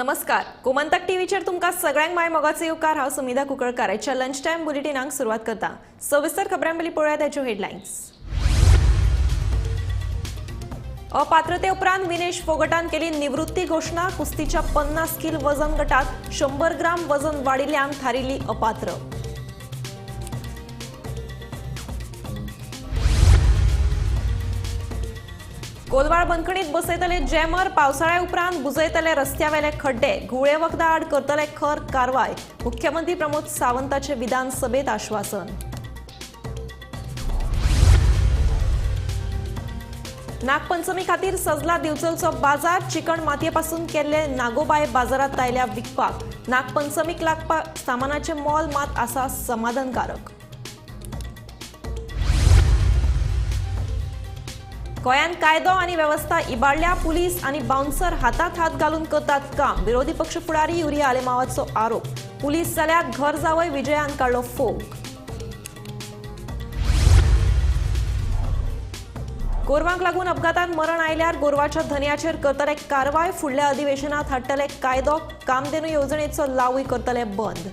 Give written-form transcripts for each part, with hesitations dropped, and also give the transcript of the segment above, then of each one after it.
नमस्कार. गोमंतक टीव्हीचेर तुमकां सगळ्यांक माय मोगाचो येवकार. हांव सुमिधा कुंकळकार. आयच्या लंच टायम बुलेटिनाक सुरवात करता. सविस्तर खबरां पयलीं पळोवया ताच्यो हेडलायन्स. अपात्रते उपरांत विनेश फोगटान केली निवृत्ती घोषणा. कुस्तीच्या 50 किल वजन गटात 100 ग्राम वजन वाडिल्ल्यान थारिल्ली अपात्र. कोलवाळ बंदखणीत बसयतले जॅमर. पावसाळ्या उपरांत बुजयतले रस्त्यावेले खड्डे. घुवळे वखदां आड करतले खर कारवाय. मुख्यमंत्री प्रमोद सावंताचे विधानसभेत आश्वासन. नागपंचमी खातीर सजला दिवचलचो बाजार. चिकण मातयेपासून केल्ले नागोबाय बाजारात आयल्या विकपाक. नागपंचमीक लागपाक सामानाचे मोल मात आसा समाधानकारक. गोंयांत कायदो आनी वेवस्था इबाडल्या. पुलीस आनी बाउन्सर हातांत हात घालून करतात काम. विरोधी पक्ष फुडारी युरिया आलेमावाचो आरोप. पुलीस जाल्यार घर जावय विजयान काडलो फोग. गोरवांक लागून अपघातांत मरण आयल्यार गोरवाच्या धन्याचेर करतले कारवाय. फुडल्या अधिवेशनात हाडटले कायदो. कामधेनू येवजणेचो लावूय करतले बंद.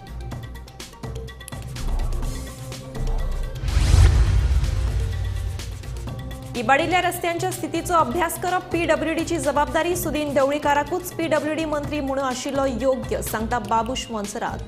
इबाडिल्ल्या रस्त्यांच्या स्थितीचो अभ्यास करप पीडब्ल्यूडीची जबाबदारी. सुदीन देवळीकाराकूच पीडब्ल्यूडी मंत्री म्हणून आशिल्लो योग्य, सांगता बाबूश मोन्सरात.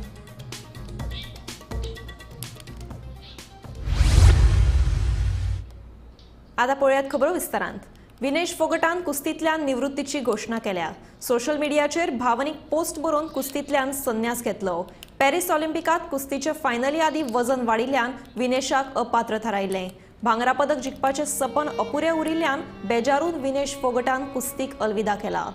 आता पळयात खबरो विस्तारांत. विनेश फोगटान कुस्तींतल्यान निवृत्तीची घोषणा केल्या. सोशल मिडियाचेर भावनीक पोस्ट बरोवन कुस्तींतल्यान संन्यास घेतलो. पॅरिस ऑलिंपिकात कुस्तीचे फायनली आदी वजन वाडिल्ल्यान विनेशाक अपात्र थारायले. भांगरा पदक जिखपाचे सपन अपुरे उरिल्ल्यान बेजारून विनेश फोगटान कुस्तीक अलविदा केला.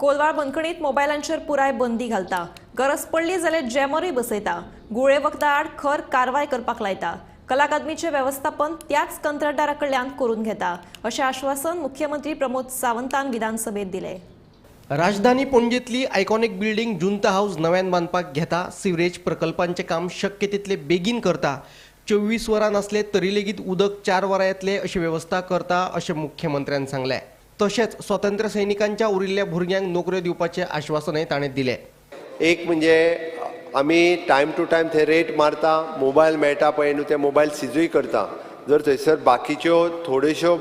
कोलवाळ बंदखणीत मोबायलांचेर पुराय बंदी घालता. गरज पडली जाल्यार जॅमरूय बसयता. गुळे वखदां आड खर कारवाय करपाक लायता. कला अकादमीचे वेवस्थापन त्याच कंत्राटदारा कडल्यान करून घेता, अशें आश्वासन मुख्यमंत्री प्रमोद सावंतान विधानसभेत दिले. राजधानी पणजेंतली आयकॉनिक बिल्डिंग जुंता हाऊस नव्यान बांदपाक घेता. सिवरेज प्रकल्पांचे काम शक्य तितले बेगीन करता. 24 वरां नासले तरी लेगीत उदक 4 वरां येतले अशी वेवस्था करता, अशें मुख्यमंत्र्यान सांगलें. तशेंच स्वातंत्र्य सैनिकांच्या उरिल्ल्या भुरग्यांक नोकऱ्यो दिवपाचें आश्वासनय ताणें दिलें. एक म्हणजे आमी टायम टू टायम थंय रेट मारता. मोबायल मेळटा पळय न्हू, ते मोबायल सिजूय करता. जर थंयसर बाकीच्यो थोड्योश्यो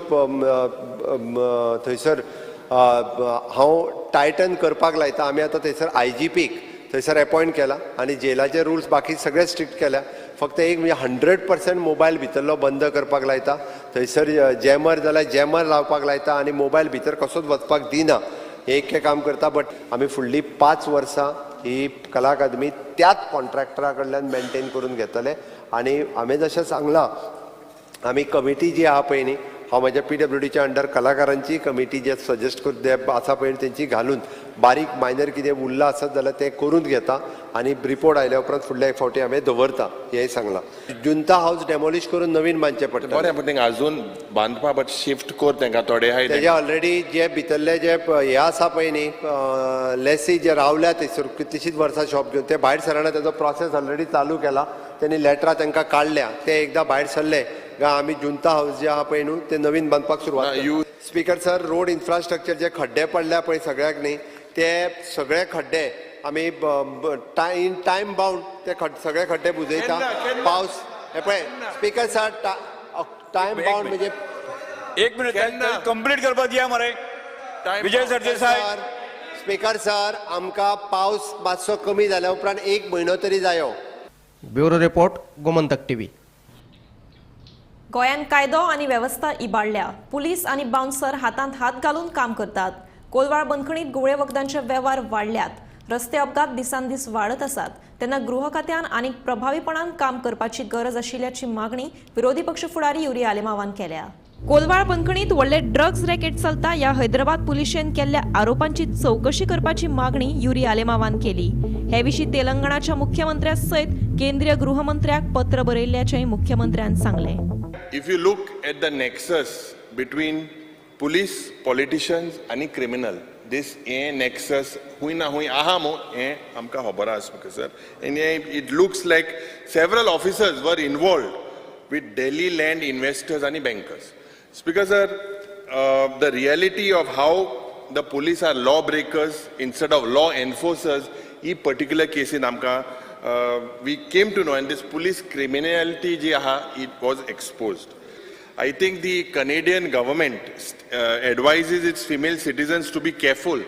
थंयसर हांव टायटन करपाक लायता. आमी आतां थंयसर IGPक थंयसर अपॉयंट केला आनी जेलाचे रुल्स बाकी सगळे स्ट्रिक्ट केल्या. फक्त एक म्हणजे 100% मोबायल भितरलो बंद करपाक लायता. थंयसर जॅमर जाल्यार जॅमर लावपाक लायता आनी मोबायल भितर कसोच वचपाक दिना. एक काम करता. बट आमी फुडलीं 5 वर्सां ही कला अकादमी त्याच कॉन्ट्रॅक्टरा कडल्यान मेंटेन करून घेतले. आनी हांवें जशें सांगलां, आमी कमिटी जी आहा पळय न्ही, हांव म्हाज्या PWDच्या अंडर कलाकारांची कमिटी जे सजेस्ट आसा पळय तेंची घालून बारीक मायनर कितें उरलां आसत जाल्यार तें करून घेता आनी रिपोर्ट आयल्या उपरांत फुडल्या एक फावटी हांवें दवरता हेंय सांगलां. जुंता हाऊस डेमोलिश करून नवीन बांदचें पडटा. बरें, पण तेंका अजून बांदपा बट शिफ्ट कोर तेंका थोडे हाय तेजे ऑलरेडी जे भितरले जे हे आसा पळय न्ही, लेसी जे रावल्या थंयसर कितलींशींच वर्सां शॉप घेवन ते भायर सरना. तेजो प्रोसेस ऑलरेडी चालू केला. तेणी लेटरां तांकां काडल्या. ते एकदां भायर सरले गा आमी जुंता हाऊस जे आहा पळय न्हू ते नवीन बांदपाक सुरवात. स्पीकर सर, रोड इन्फ्रास्ट्रक्चर जे खड्डे पडल्या पळय सगळ्याक न्ही, ते सगळे खड्डे आमी टायम बाउंड ते सगळे खड्डे बुजयता. पावस हे पळय स्पीकर सर, टायम बाउंड म्हणजे 1 मिनिट कंप्लीट करपाक दिया मरे. विजय सरदेसाय. स्पीकर सर, आमकां पावस मातसो कमी जाल्या उपरांत 1 म्हयनो तरी जायो. Bureau report, Gomantak TV. गोंयांत कायदो आनी वेवस्था इबाडल्या. पुलीस आनी बाउन्सर हातांत हात घालून काम करतात. कोलवाळ बंदखणीत गुळे वखदांचे वेव्हार वाडल्यात. रस्ते अपघात दिसांदिस वाढत आसात तेन्ना गृह खात्यान आनीक प्रभावीपणान काम करपाची गरज आशिल्ल्याची मागणी विरोधी पक्ष फुडारी युरी आलेमावान केल्या. कोलवाळ बंदखणीत व्हडले ड्रग्ज रॅकेट चलता ह्या हैदराबाद पुलिशेन केल्ल्या आरोपांची चौकशी करपाची मागणी युरी आलेमावान केली. हे विशीं तेलंगणाच्या मुख्यमंत्र्या सयत केंद्रीय गृहमंत्र्याक पत्र बरयल्ल्याचेय मुख्यमंत्र्यान सांगले. If you look at the nexus between police, politicians and criminal, this nexus hui na hui aha mo amka hobar as sir, and it looks like several officers were involved with Delhi land investors and bankers. Speaker sir, the reality of how the police are lawbreakers instead of law enforcers, in particular case in amka we came to know, and this police criminality ji aha, it was exposed. I think the Canadian government advises its female citizens to be careful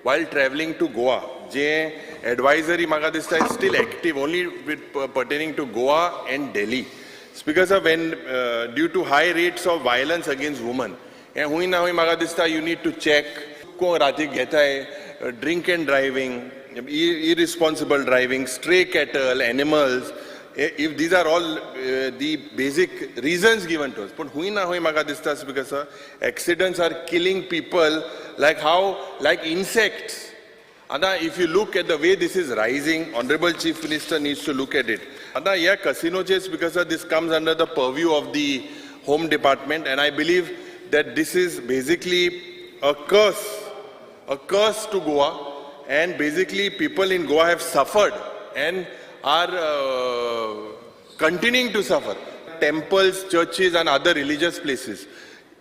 while traveling to Goa. Je advisory maga this is still active only with pertaining to Goa and Delhi. Because of when due to high rates of violence against women, hui na hui maga this you need to check ko rati gheta hai, drink and driving, irresponsible driving, stray cattle, animals. If these are all the basic reasons given to us, but hui na hui maga distas because accidents are killing people like insects. Ada, if you look at the way this is rising, Honorable Chief Minister needs to look at it. Ada, yeah, casino chase because this comes under the purview of the Home Department, and I believe that this is basically a curse to Goa, and basically people in Goa have suffered and are continuing to suffer. Temples, churches and other religious places.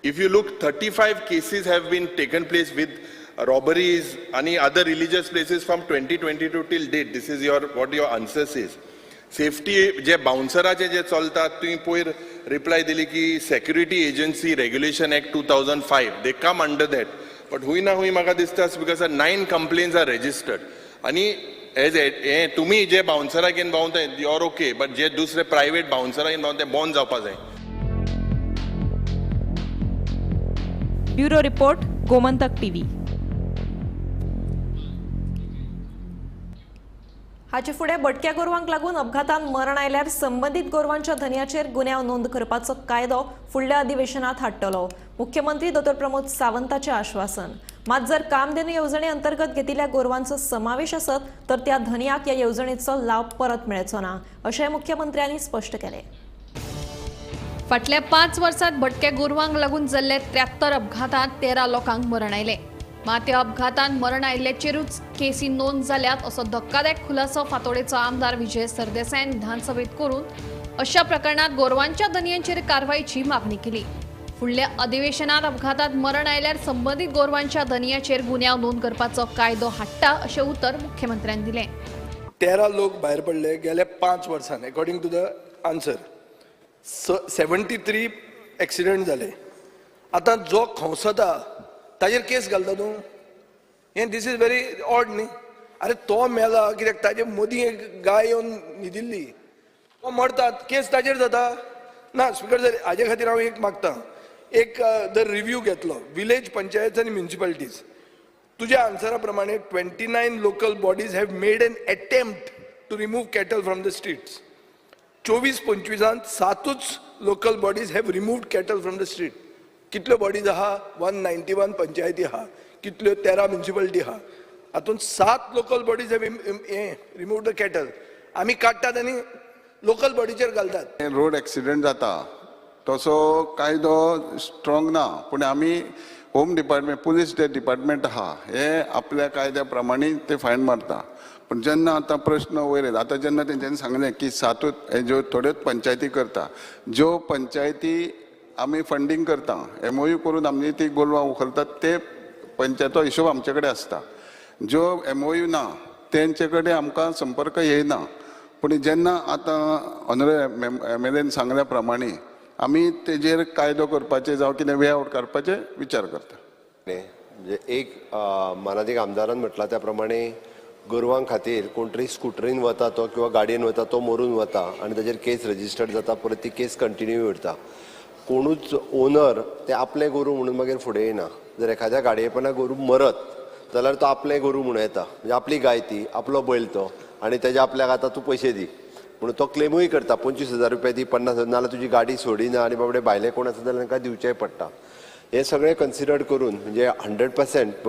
If you look, 35 cases have been taken place with robberies and other religious places from 2022 till date. This is what your answer says. Safety, je bouncerache je chalta, tumi poir reply dili ki Security Agency Regulation Act 2005. They come under that. But hui na hui maga distas because 9 complaints are registered. Ani तुम्ही जे बाउन्सरा घेऊन बावता your okay, but जे दुसरे private बाउन्सरा घेऊन बावता bond जावपा जाय. Bureau report, Gomantak TV. हाचे फुडें भटक्या गोरवांक लागून अपघातान मरण आयल्यार संबंधीत गोरवांच्या धन्याचेर गुन्यांव नोंद करपाचो कायदो फुडल्या अधिवेशनात हाडटलो. मुख्यमंत्री डॉ. प्रमोद सावंताचें आश्वासन. मात जर कामधेनू येवजणे अंतर्गत घेतिल्ल्या गोरवांचो समावेश आसत तर त्या धन्याक ह्या येवजणेचो लाव परत मेळचो ना, अशें मुख्यमंत्र्यांनी स्पश्ट केलें. फाटल्या 5 वर्सांत भटक्या गोरवांक लागून जाल्ले 73 अपघातांत 13 लोकांक मरण आयले. मात ह्या अपघातांत मरण आयिल्ल्याचेरूच केसी नोंद जाल्यात असो धक्कादायक खुलासो फातोडेचो आमदार विजय सरदेसायान विधानसभेत करून अशा प्रकरणात गोरवांच्या धन्यांचेर कारवायची मागणी केली. फुडल्या अधिवेशनात अपघातात मरण आयल्यार संबंधीत गोरवांच्या धन्याचेर गुन्यांव नोंद करपाचो कायदो हाडटा अशें उतर मुख्यमंत्र्यांनी दिलें. 13 लोक भायर पडले गेल्या 5 वर्सांत according to the answer. 73 accident जाले. आतां जो खवसता ताजेर केस घालता तूं, हें दिस इज व्हेरी ऑड न्ही. अरे तो मेला कित्याक ताजे मदीं एक गाय येवन न्हिदिल्ली, तो मरता, केस ताजेर जाता ना. स्पीकर सर, हाजे खातीर हांव एक मागतां, एक जर रिव्ह्यू घेतलो विलेज पंचायत आणि म्युनिसिपालिटीज, तुझ्या आन्सरा प्रमाणे 29 local bodies have made an attempt to remove cattle from the streets. 24-25 7च local bodies have removed cattle from the street. कितल्यो बॉडीज आहा? 191 पंचायती आहा, कितल्यो 13 म्युनिसिपालिटी आहा. हातूंत 7 local bodies have removed the cattle. आमी काडटात आनी लोकल बॉडीचेर घालतात. रोड एक्सिडेंट जाता तसो कायदो स्ट्रॉंग ना, पूण आमी होम डिपार्टमेंट, पुलीस डिपार्टमेंट आहा, हे आपल्या कायद्या प्रमाणे ते फायन मारता. पण जेन्ना आतां प्रश्न वयर येता, आतां जेन्ना तेंच्यांनी सांगलें की 7 ज्यो थोड्योच पंचायती करता, ज्यो पंचायती आमी फंडींग करता, MOU करून आमी ती गोरवां उखलतात, ते पंचायतो हिशोब आमचे कडेन आसता. ज्यो MOU ना तेंचे कडेन आमकां संपर्क येयना. पूण जेन्ना आतां ऑनरेबल MLAन सांगल्या प्रमाणे आमी तेजेर कायदो करपाचे जावं कितें वे आवट काडपाचे विचार करता. म्हणजे एक मानाधीक आमदारान म्हटला त्या प्रमाणे गोरवां खातीर कोण तरी स्कुटरीन वता तो किंवा गाडयेन वता तो मरून वता आनी ताजेर केस रजिस्टर्ड जाता, परत ती केस कंटिन्यू उरता. कोणूच ओनर ते आपले गोरू म्हणून मागीर फुडें येना. जर एखाद्या गाडयेपणा गोरू मरत जाल्यार तो आपलें गोरू म्हणून येता, म्हणजे आपली गाय ती, आपलो बैल तो, आनी तेजे आपल्याक आतां तूं पयशे दी म्हणून तो क्लेमूय करता, 25,000 रुपया दी, 50,000, नाल्यार तुजी गाडी सोडिना आनी बाबडे भायले कोण आसा जाल्यार तांकां दिवचें पडटा. हे सगळें कन्सिडर करून म्हणजे 100%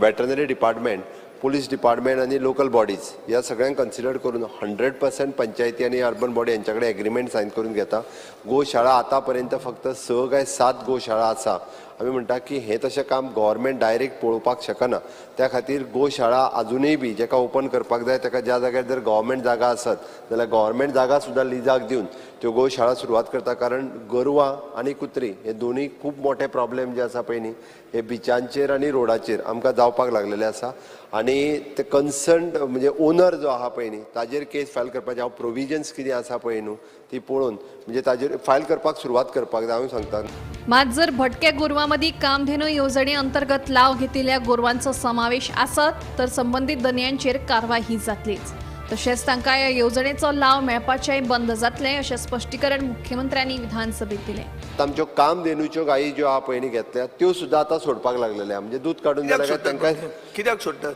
वेटरनरी डिपार्टमेंट, पुलीस डिपार्टमेंट आनी लोकल बॉडीज ह्या सगळ्यांक कन्सिडर करून 100% पंचायती आनी अर्बन बॉडी यांच्या कडेन एग्रीमेंट सायन करून घेता. गोशाळा आतां पर्यंत फक्त 6 काय 7 गोशाळा आसा. आमी म्हणटा की हें तशें काम गव्हर्मेंट डायरेक्ट पळोवपाक शकना. त्या खातीर गोशाळा अजुनूय बी जेका ओपन करपाक जाय ताका ज्या जाग्यार जर गव्हर्मेंट जागा आसत जाल्यार गव्हर्मेंट जागा सुद्दां लिजाक दिवन त्यो गोशाळा सुरवात करता. कारण गोरवां आनी कुत्री हे दोनूय खूब मोठे प्रॉब्लेम जे आसा पळय न्ही हे बिचांचेर आनी रोडाचेर आमकां जावपाक लागलेले आसा. आनी ते कन्सर्न म्हणजे ओनर जो आहा पळय न्ही ताजेर केस फायल करपाचे हांव प्रोविजन्स कितें आसा पळय न्हू ती पळोवन म्हणजे ताजेर फायल करपाक सुरवात करपाक जाय. हांव सांगता मात जर भटक्या गोरवांमदी कामधेनू येवजणे अंतर्गत लाव घेतिल्ल्या गोरवांचो समावेश आसत तर संबंधित दनयांचेर कारवाय ही जातलीच. तशेंच तांकां ह्या येवजणेचो लाव मेळपाचेय बंद जातले अशें स्पश्टीकरण मुख्यमंत्र्यांनी विधानसभेत दिलें. आमच्यो कामधेनूच्यो गायी ज्यो आहा पळय न्ही घेतल्या त्यो सुद्दां आतां सोडपाक लागलेल्या. म्हणजे दूध काडून जाल्यार तांकां कित्याक सोडटात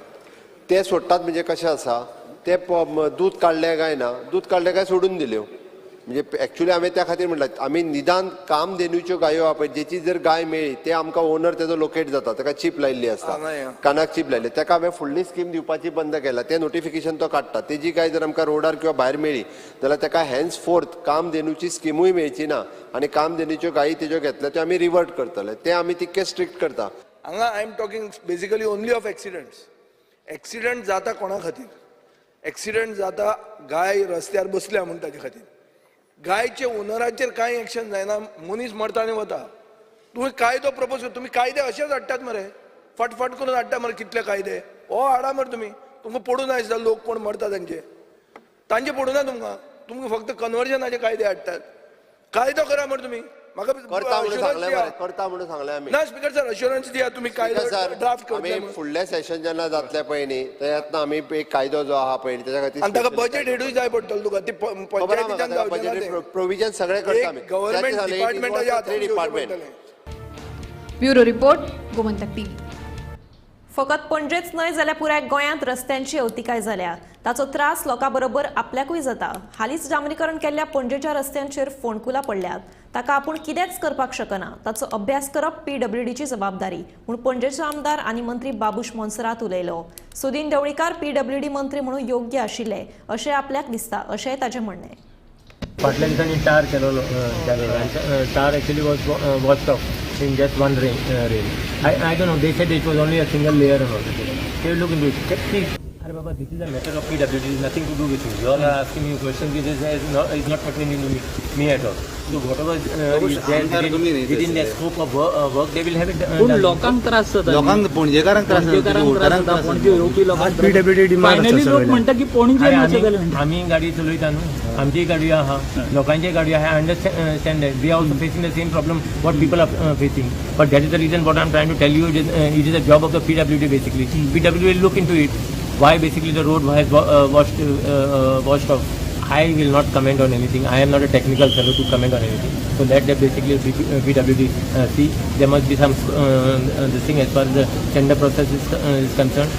ते सोडटात म्हणजे कशें आसा ते दूध काडलें काय ना, दूध काडलें काय सोडून दिल्यो. म्हणजे एक्चुअली हांवें त्या खातीर म्हणलां आमी निदान कामधेनूच्यो गायो आहा पळय जेची जर गाय मेळ्ळी ते आमकां ओनर तेजो लोकेट जाता, ताका चीप लायिल्ली आसता, कानाक चीप लायिल्ली, ताका हांवें फुडली स्कीम दिवपाची बंद केला. तें नोटिफिकेशन तो काडटा. तेजी गाय जर आमकां रोडार किंवा भायर मेळ्ळी जाल्यार ताका हॅन्स फोर्थ कामधेनूची स्किमूय मेळची ना आनी कामधेनूच्यो गायी तेज्यो घेतल्या त्यो आमी रिवर्ट करतले. ते आमी तितके स्ट्रिक्ट करता. हांगा I am talking basically only of एक्सिडंट्स. Accident जाता कोणा खातीर? एक्सिडंट जाता गाय रस्त्यार बसल्या म्हणून ताचे खातीर. गायचे ओनराचेर कांय एक्शन जायना, मनीस मरता आनी वता. तुम्ही कायदो प्रपोज कर, तुम्ही कायदे अशेच हाडटात मरे, फटफट करून हाडटा मरे कितले कायदे. हो हाडा मरे तुम्ही. तुमकां पडूं ना दिसता लोक कोण मरता तांचे पडूं ना तुमकां. तुमकां फक्त कन्वर्जनाचे कायदे हाडटात. कायदो करा मरे तुम्ही. म्हाका करता म्हणून सांगलें आमी. ना स्पीकर सर अश्युरन्स दिया तुमी कायदो ड्राफ्ट करता. आमी फुडले सेशन जेन्ना जातले पळय न्ही तेन्ना आमी एक कायदो जो आहा पळय तेच्या खातीर आनी ताका बजेट हेडूय जाय पडटलो तुका. ती पंचायतीच्यान जावचें प्रोविजन सगळे करता आमी. गव्हर्नमेंट डिपार्टमेंटाच्या department. Bureau report Gomantak TV. फकत पणजेच न्हय जाल्यार पुराय गोंयांत रस्त्यांची अवतिकाय जाल्या. ताचो त्रास लोकांबरोबर आपल्याकूय जाता. हालींच डांबरीकरण केल्ल्या पणजेच्या रस्त्यांचेर फोंडकुलां पडल्यात. ताका आपूण कितेंच करपाक शकना. ताचो अभ्यास करप PWDची जबाबदारी म्हूण पणजेचो आमदार आनी मंत्री बाबूश मोन्सरात उलयलो. सुदीन ढवळीकार PWD मंत्री म्हणून योग्य आशिल्ले अशें आपल्याक दिसता अशेंय ताचें म्हणणें. फाटल्या दिसांनी टार केलेलो टार actually watch of in just one rail. I don't know, they said it was only a single layer and all that. They will look into it. Please. Arre Baba, this is a matter of PWD, it is nothing to do with you. You all are asking me questions which is not pertaining to me at all. So whatever is there within their scope of work, they will have it done. लोकांक त्रास जाता. लोकांक पणजेकारांक त्रास जाता. पणजे येवपी लोकांक PWD demand finally लोक म्हणटा की पणजे आम्ही गाडी चलयता न्हू, आमची गाडी आहा, लोकांची गाडी आहा. I understand that we are also facing the same problem what people are facing. But that is the reason what I am trying to tell you. It is a job of the PWD basically. PWD will look into it. Why basically the road has washed off. I will not comment on anything. I am not a technical fellow to comment on anything. So let them basically PWD see. There must be some this thing as far as the tender process is concerned.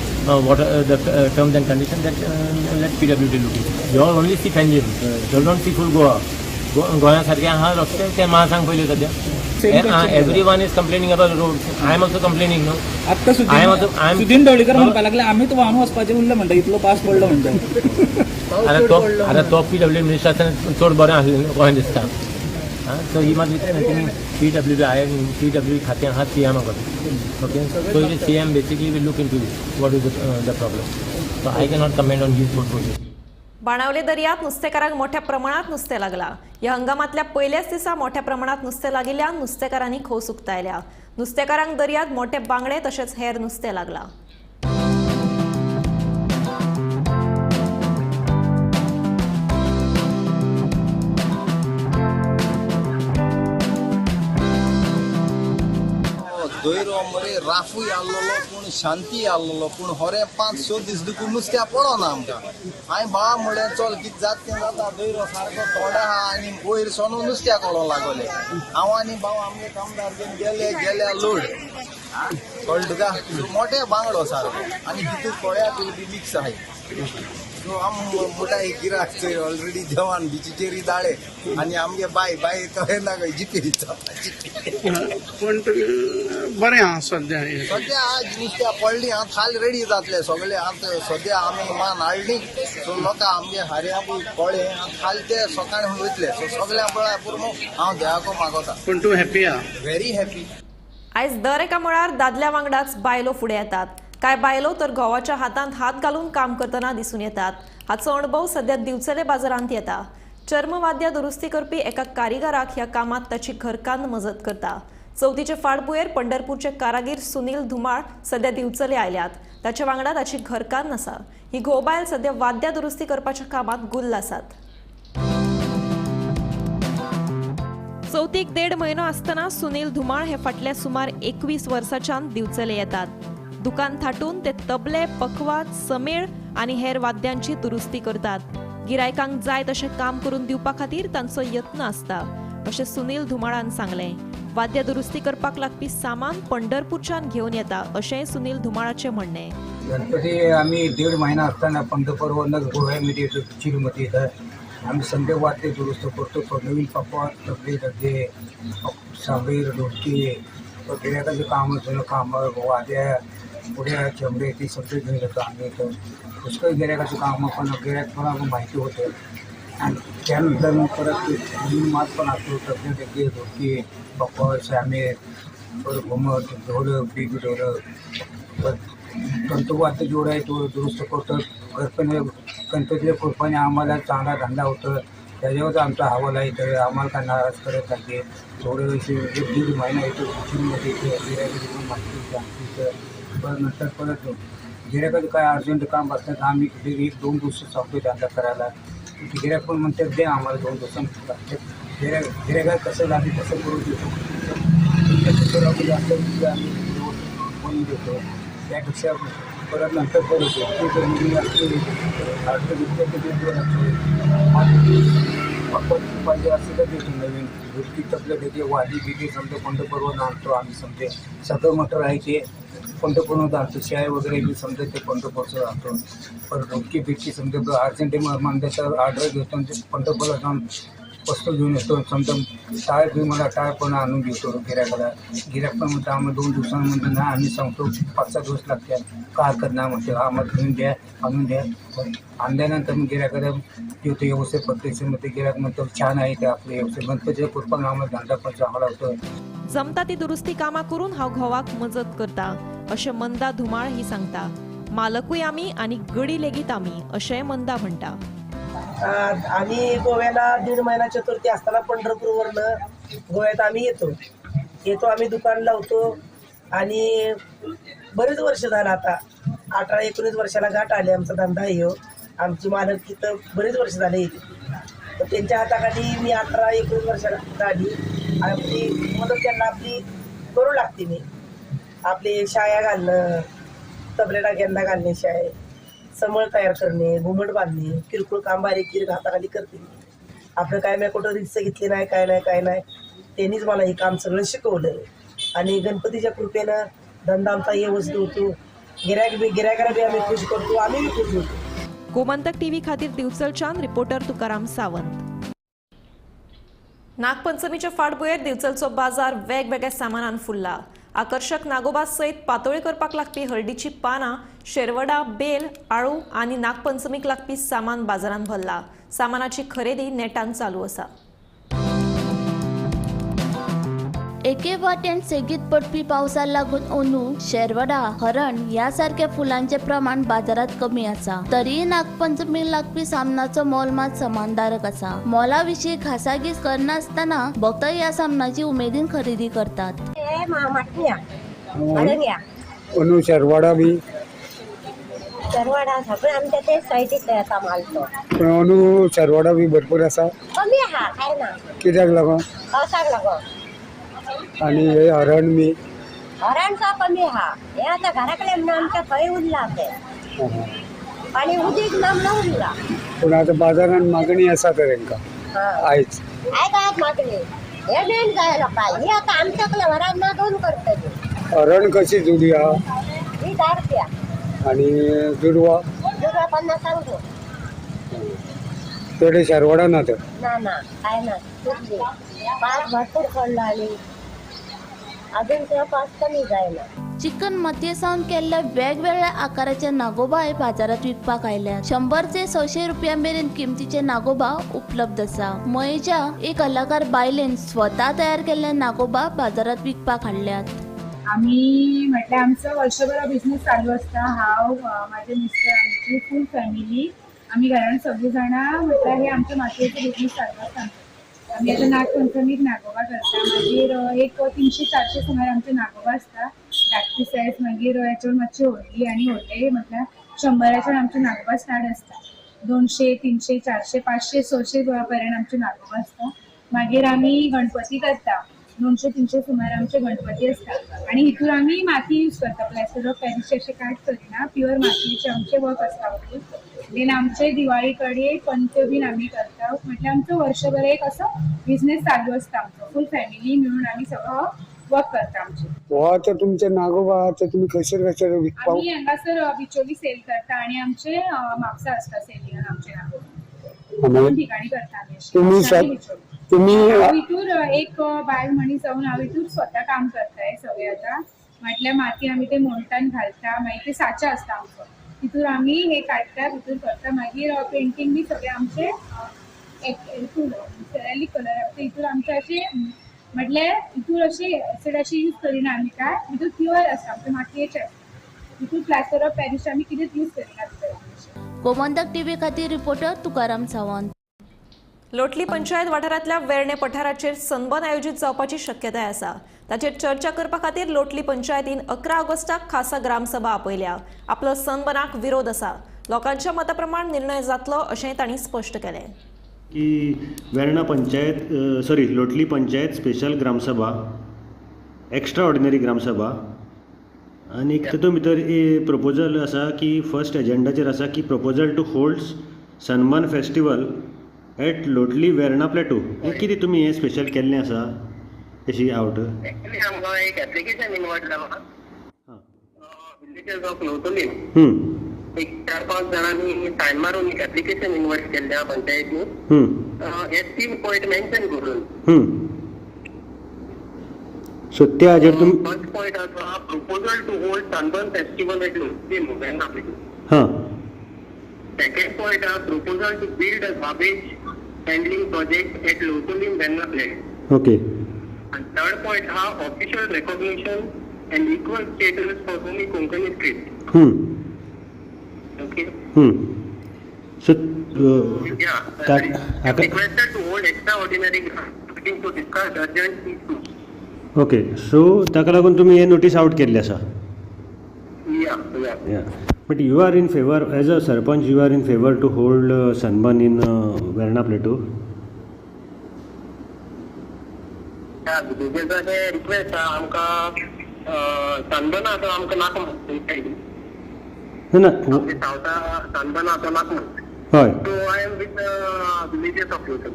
What are the terms and conditions that let PWD look into. You all only see Panjim. You don't see full Goa. गोंयासारख्या हा रस्ते ते म्हाका सांग पयलीं सद्या. Everyone is complaining about road. I am also complaining न्हू. आतां सुदीन ढवळीकर म्हणपाक लागले आमी तो वाहन वचपाचें उरलें म्हणटा इतलो पास पडलो म्हणटा. आतां तो PWD मिनिस्ट्रेशन चड बरें आसलें गोंयांत दिसता. सो ही मात PWD खात्यान हा CM okay. So it is CM basically will look into what is the problem. So I cannot comment on his football. बाणावले दर्यांत नुस्तेकारांक मोठ्या प्रमाणात नुस्तें लागला. ह्या हंगामातल्या पयल्याच दिसा मोठ्या प्रमाणात नुस्तें लागिल्ल्यान नुस्तेकारांनी खोस उक्तायल्या. नुस्तेकारांक दर्यांत मोठे बांगडे तशेंच हेर नुस्तें लागलां. दोयरो मरे राफूय आल्लो पूण शांती आल्लो पूण होरे 5-6 दीस देखून नुस्त्या पडना आमकां. हांवें बाळा म्हळें चल कितें जाता तें जाता. दोयरो सारको तोंडा आहा आनी वयर सोनो नुस्त्या कळो लागले. हांव आनी भाव आमगे कामदार गेले लोड कळलं का मोठे बांगडो सारको आणि तिथून कोळ्या बी मिक्स आहे सो मोठा एक गिराक ऑलरेडी जेवण बिचीचेरी दाळे आणि आमगे बाय बाय कळे ना काय जिपेरीचा पण बरें आहा सध्या सध्या आज नुस्त्या पडली हात हाल रेडी जातले सगळे हात सध्या आम्ही मान हाडली सो लोक आमगे हार्या बी कळे हात हाल ते सकाळी वयतले सो सगळ्या बळा पुरमो हांव देवाको मागोता पण तूं हॅपी आहा व्हेरी हॅपी आयज दर एका मळार दादल्या वांगडाच बायलो फुडें येतात काय बायलो तर घोवाच्या हातांत हात घालून काम करतना दिसून येतात हाचो अणभव सध्या दिवचले बाजारांत येता चर्मवाद्य दुरुस्ती करपी एका कारिगराक ह्या कामात ताची घरकान्न मजत करता चवथीचे फाटभुंयेर पंढरपूरचे कारागीर सुनील धुमाळ सध्या दिवचले आयल्यात ताच्या वांगडा ताची घरकान्न आसा ही घोव सध्या वाद्य दुरुस्ती करपाच्या कामात गुल्ल आसात चवथीक 1.5 म्हयनो आसतना सुनील धुमाळ हे फाटल्या सुमार 21 वर्सांच्यान दिवचले येतात दुकान थाटून ते तबले पखवाज समेळ आनी हेर वाद्यांची दुरुस्ती करतात गिरायकांक जाय तशें काम करून दिवपा खातीर तांचो यत्न आसता अशें सुनील धुमाळान सांगलें वाद्य दुरुस्ती करपाक लागपी सामान पंढरपूरच्यान घेवन येता अशेंय सुनील धुमाळाचें म्हणणें गणपती आम्ही 1.5 महिना असताना पंढरपूरवरनं गोव्यामध्ये येतो चिलीमध्ये येतात आम्ही संडे वाद्य दुरुस्त करतो तो नवीन पकवान तबले डगे साबीर ढोलकी तो गिरायकाचे काम वाद्या पुढे चमडे ते सगळे घेऊन येतो आम्ही येतो पुष्कळ गिरायकाचं काम पण गिरायक पण माहिती होतं आणि त्यानंतर मग परत नवीन मात पण असतो तबले डगे ढोलकी पकवान शामेर परत घुमट ढोलक बिग ढोलक तंतुवाद्य जोड आहे तो दुरुस्त करतो गणपतीच्या कृपेने आम्हाला चांगला धंदा होतो त्याच्यावरच आमचा हवाल आहे तर आम्हाला काय नाराज करत नाही थोडं 1.5 महिना येतो चिलीमध्ये येते गिरायकाची पण माहिती आमची परत नंतर परत गिरायकाचं काय अर्जंट काम असतं तर आम्ही 1-2 दिवस सांगतो धंदा करायला गिरायक पण म्हणतात दे आम्हाला 2 दिवसांनी गिरायका कसं लागेल तसं करून देतो आम्ही कोणी देतो त्यापेक्षा परत नंतर परत पाहिजे असेल तर देतो नवीन घुटकी तबले देते वादी बिदी समजा पंढरपूरवरून आणतो आम्ही समजे सगळं मटर आहे ते पंढरपूरवरून आणतो शाय वगैरे बी समजा ते पंढरपूरचं आणतो परत घुटकी बिटकी समजा अर्जंट मानल्याचं ऑर्डर घेतो ते पंढरपूरला जाऊन वस्तू घेऊन येतो समजा टाळ घेऊन मला टाळ पण आणून देतो गिरायकाला गिरायक पण म्हणतो आम्हाला 2 दिवसांमध्ये ना आम्ही सांगतो 5-6 दिवस लागतात काय करणार म्हणते आम्हाला घेऊन द्या आणून द्या आणल्यानंतर मग गिरायकाला देतो व्यवस्थित पद्धतीमध्ये गिरायक म्हणतो छान आहे ते आपले व्यवस्थित गणपतीच्या कृपेने आम्हाला धंदा पण चांगला होतो जमता ती दुरुस्ती कामां करून हांव घोवाक मजत करता अशें मंदा धुमाळ ही सांगता मालकूय आमी आनी गडी लेगीत आमी अशेंय मंदा म्हणटा आम्ही गोव्याला 1.5 महिना चतुर्थी असताना पंढरपूरवरनं गोव्यात आम्ही येतो आम्ही दुकान लावतो आणि बरेच वर्ष झालं आता 18-19 वर्षाला गाठ आले आमचा धंदा आहे आमची मालक तिथं बरेच वर्ष झाले तर त्यांच्या हाताखाली मी 18-19 वर्षाला आली आपली मदत त्यांना आपली करू लागते मी आपले शाया घालणं तबले डाग्यांना घालणे शाय समळ तयार करणे घुमट बांधणे किरकोळ काम बारीक हाताखाली करते आपलं काय मी कुठं रिक्स घेतली नाही काय नाही त्यांनीच मला हे काम सगळं शिकवलं आणि गणपतीच्या कृपेनं धंदा आमचा व्यवस्थित होतो गिरायकाला बी आम्ही खुश करतो आम्ही बी खुश होतो गोमंतक टीव्ही खातीर दिवचलच्यान रिपोर्टर तुकाराम सावंत नागपंचमीच्या फाटभुंयेर दिवचलचो बाजार वेगवेगळ्या सामानान फुल्ला आकर्षक नागोबा सयत पातोळी करपाक लागपी हळदीची पानां शेरवडा बेल आळू आनी नागपंचमीक लागपी सामान बाजारांत भरला सामानाची खरेदी नेटान चालू आसा एके वाटेन सेगीत पडपी पावसाक लागून अंदू शेरवडा हरण यासारख्या फुलांचे प्रमाण बाजारात कमी आसा तरी नागपंचमीक लागपी सामनाचो मोल मात समानदारक आसा मोला विशीं घासाघीस करनासतना भक्त या सामनाची उमेदीन खरेदी करतात अंदू शेरवडा बी शेरवडा सगळं आमच्या ते सायटीतले येता माल तो पण अंदू शेरवडा बी भरपूर आसा कमी आहा काय ना कित्याक लागून पावसाक लागून आणि हे हरण बी हरणचा कमी आहा हे आता घराकडे म्हणून आमच्या थंय उरला ते आणि उदीक नामला उरला पण आता बाजारात मागणी आसा तर तांकां आयज काय काय मागणी हे मेन जाय लोकांक हे आता आमच्याकडे घरात मागून करतली हरण कशी जुडी हा ही 10 रुपया आणि दुर्वा दुसरा 50 सांगतो तेवढे शेरवडा ना तर ना काय ना कुठली 5 भरपूर पडला आणि अजून तेव्हा 5 कमी जायला. चिकन मतयेसावन केल्ल्या वेगवेगळ्या आकाराचे नागोबा हे बाजारात विकपाक आयल्यात. 100 ते 100 रुपया मेरेन किमतीचे नागोबा उपलब्ध आसा. मयेच्या एक कलाकार बायलेन स्वता तयार केल्ले नागोबा बाजारात विकपाक हाडल्यात. आम्ही म्हटलं आमचं वर्षभर बिझनेस चालू असता. हांव माझे मिस्टर आमची फूल फॅमिली आम्ही घरान सगळी जाणां म्हटल्यार हे आमच्या मातयेचो बिझनेस चालू आसता. आम्ही आता नागपंचमीक नागोबा करता. मागीर एक 300-400 सुमार आमचे नागोबा असता. धाकटी सायज मागीर याच्यावर मातशी व्हडली आणि व्हडले म्हटल्यार 100च्यान आमचे नागोबा स्टार्ट असता. 200, 300, 400, 500, 600 पर्यंत आमचे नागोबा असता. मागीर आमी गणपती करता. 200-300 सुमार आमचे गणपती असता आणि हितून आमी माती यूज करता. प्लॅस्टर ऑफ पॅरिसचे अशें कांयच करिना. प्युअर मातयेचे आमचे वर्क असता. देन आमचे दिवाळी कडेन पंच बीन आमी करता. म्हटल्यार आमचो वर्षभर एक असो बिझनेस चालू असता. आमचो फूल फॅमिली मेळून आमी सगळो वर्क करता आमचे. हो आता तुमचे नागोबा आता तुम्ही खंयसर विकपाक आमी हांगासर बिचोली सेल करता आणि आमचे म्हापसा असता सेलिंगान आमचे नागोबा. दोन ठिकाणी करता आमी. तुम्ही हांव हितूर एक बायल मनीस जावन हांव हितूर स्वता काम करताय सगळे आता. म्हटल्यार माती आमी ते मोल्टान घालता. मागीर ते साचा असता आमचो तितूर आमी हे काडटा भितर करता. मागीर पेंटींग बी सगळे आमचे सेरालीक कलर आसता. हितूर आमचे अशे म्हटल्यार हितूर अशे एसिड अशे यूज करिना आमी. काय हितूर प्युअर आसता आमचे मातयेचे आसता. हितूर प्लास्टर ऑफ पॅरिस आमी कितेंच यूज करिना भितर. गोमंतक टीव्ही खातीर रिपोर्टर तुकाराम सावंत. लोटली पंचायत वाठारांतल्या वेर्णे पठाराचेर सनबर्न आयोजीत जावपाची शक्यताय आसा. ताचेर चर्चा करपा खातीर लोटली पंचायतीन 11 ऑगस्टाक खासा ग्रामसभा आपयल्या. आपलो सनबर्नाक विरोध आसा. लोकांच्या मताप्रमाण निर्णय जातलो अशेंय तांणी स्पश्ट केलें. की वेर्णा पंचायत लोटली पंचायत स्पेशल ग्रामसभा एक्स्ट्रा ऑर्डिनरी ग्रामसभा आनी तातूंत भितर प्रपोजल आसा की फर्स्ट एजेंडाचेर आसा की proposal to hold Sunburn festival at Lotli Verna प्लेटू. कितें तुमी हें स्पेशल केल्लें आसा अशी आवट? एक्चुअली आमकां एक एप्लिकेशन इनवायट जालां विलेजर्स ऑफ लोटली. एक 4-5 जाणांनी सायन मारून एक एप्लिकेशन इनवायट केल्ल्या पंचायतीन हे 3 पॉयंट मेन्शन करून. सो त्या हाजेर तुमी फर्स्ट पॉयंट आसा proposal to hold Sunburn festival at Lotli Verna plateau. हां. सेकंड पॉयंट आसा proposal to build a garbage handling project at Lotli Verna plateau. Okay. And third point ha official recognition and equal status for Bhumi Konkani street. Okay. So requested to hold extraordinary meeting to discuss urgent issues. Okay. So ताका लागून तुमी हे notice out केल्ली आसा. Yeah. But you are in favor as a sarpanch. You are in favor to hold sunburn in Verna Plateau. विलेजर्साचे request आमकां Sunburn आतां आमकां नाका म्हणटा. ना सावथा सनबर्न आतां नाका म्हणटा. हय. So I am with villagers of Lotli.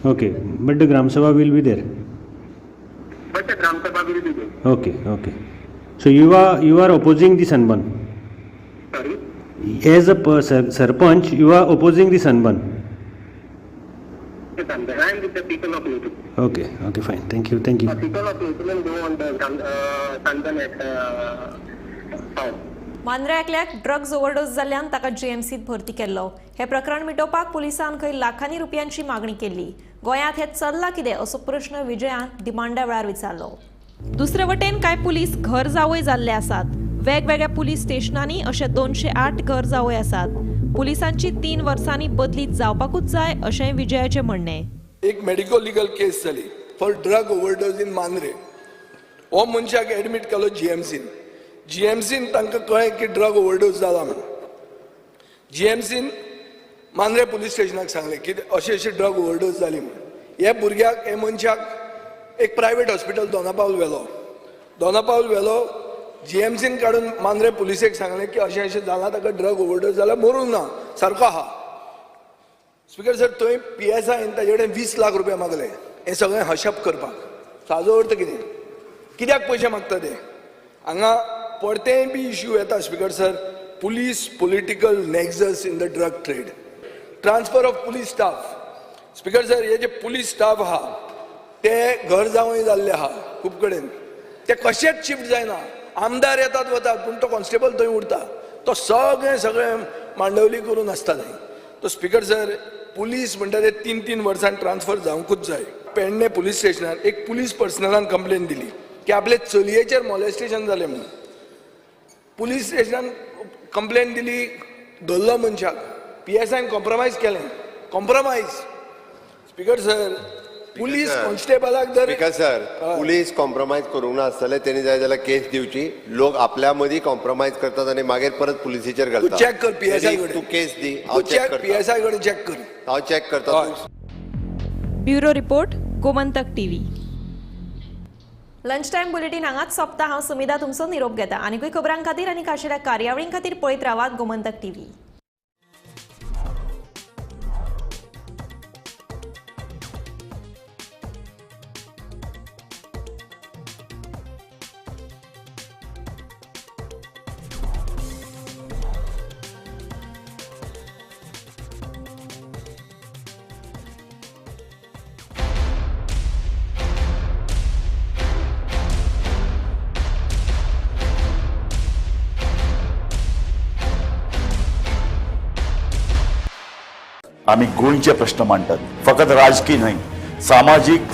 Okay. But the Gram Sabha will be there. But the Gram Sabha will be there. Okay. So you are opposing the sunburn. Sorry. As a sarpanch, you are opposing the sunburn. I am with the people of Lotu. Okay, fine. Thank you. The people of Lotu don't want the sunburn at house. मांद्र्याकल्याक drugs overdose जाल्ल्यान ताका जीएमसीत भरती केल्लो. हे प्रकरण मिटोवपाक पुलिसांन खंय लाखांनी रुपयांची मागणी केल्ली. गोंयांत हे चल्लां कितें असो प्रश्न विजयान डिमांडा वेळार विचारलो. दुसरे वटेन कांय पुलीस घर जावय जाल्ले आसात. वेगवेगळ्या पुलीस स्टेशनांनी अशे 208 घर जावय आसात. पुलिसांची 3 वर्सांनी बदली जावपाकूच जाय अशेंय विजयाचें म्हणणें. एक मेडिकल लिगल केस जाली for drug overdose in Mandrem. हो मनशाक एडमीट केलो जीएमसीन तांकां कळ्ळें की ड्रग ओव्हरडोज जाला म्हणून. जीएमसीन मांद्रे पुलीस स्टेशनाक सांगलें की अशी ड्रग ओव्हरडोज जाली म्हणून. हे भुरग्याक हे मनशाक एक प्रायवेट हॉस्पिटल दोनापावल व्हेलो. जीएमसीन काडून मांद्रे पुलिसेक सांगलें की अशें जालां ताका ड्रग ओव्हरडोज जाल्यार मरूंक ना सारको आहा. स्पीकर सर थंय PSIन ताचे कडेन 20 लाख रुपया मागले हे सगळें हशप करपाक. ताजो अर्थ कितें? कित्याक पयशे मागता ते हांगा परतेय बी इश्यू येता speaker sir police political nexus in the drug trade transfer of police staff speaker sir हे जे पुलीस स्टाफ आहा ते घर जावंय जाल्ले आहा खूब कडेन ते कशेच शिफ्ट जायना आमदार येतात वतात पूण तो कॉन्स्टेबल थंय उरता तो सगळे मांडवली करून आसता थंय तो स्पीकर सर पुलीस म्हणटा ते 3-3 वर्सां ट्रान्सफर जावंकूच जाय पेडणे पुलीस स्टेशनार एक पुलीस पर्सनलान कंप्लेन दिली की आपले चलयेचेर मॉलेस्टेशन जालें म्हणून पुलीस स्टेशनान कंप्लेन दिली धरलो मनशाक PSIन कॉम्प्रोमायज केलें कॉम्प्रोमायज स्पीकर सर पुलीस कॉन्स्टेबलाक जर स्पीकर सर पुलीस कॉम्प्रोमायज करूंक नासतले तेणी जाय जाल्यार केस दिवची लोक आपल्या मदीं कॉम्प्रोमायज करतात आनी मागीर परत पुलिसेचेर घालतात चेक कर PSI तू केस दी हांव चेक करता PSI कडेन चेक कर हांव चेक करता bureau report Gomantak TV. Lunch time bulletin हांगाच सोंपता. हांव सुमिदा तुमचो निरोप घेता. आनीकूय खबरां खातीर आनी खाशेल्या कार्यावळीं खातीर पळयत रावात गोमंतक टीव्ही. आम्ही गोंयचे प्रश्न मांडटात फकत राजकीय न्हय सामाजीक